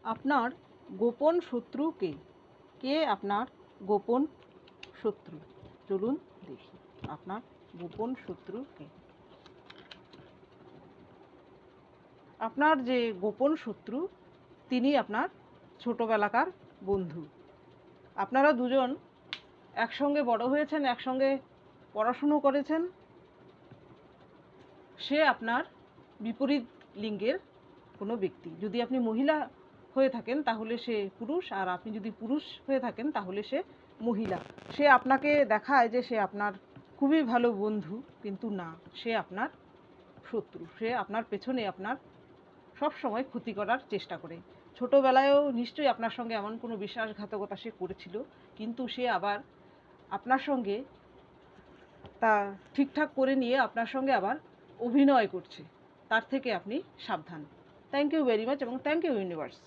আপনার গোপন শত্রু কে? কে আপনার গোপন শত্রু? চলুন দেখি আপনার গোপন শত্রু কে। আপনার যে গোপন শত্রু তিনি আপনার ছোটবেলাকার বন্ধু। আপনারা দুজন একসঙ্গে বড় হয়েছেন, একসঙ্গে পড়াশুনো করেছেন। সে আপনার বিপরীত লিঙ্গের কোনো ব্যক্তি। যদি আপনি মহিলা হয়ে থাকেন তাহলে সে পুরুষ, আর আপনি যদি পুরুষ হয়ে থাকেন তাহলে সে মহিলা। সে আপনাকে দেখায় যে সে আপনার খুবই ভালো বন্ধু, কিন্তু না, সে আপনার শত্রু। সে আপনার পেছনে আপনার সব সময় ক্ষতি করার চেষ্টা করে। ছোটোবেলায়ও নিশ্চয়ই আপনার সঙ্গে এমন কোনো বিশ্বাসঘাতকতা সে করেছিল, কিন্তু সে আবার আপনার সঙ্গে তা ঠিকঠাক করে নিয়ে আপনার সঙ্গে আবার অভিনয় করছে। তার থেকে আপনি সাবধান। থ্যাংক ইউ ভেরি মাচ এবং থ্যাংক ইউ ইউনিভার্স।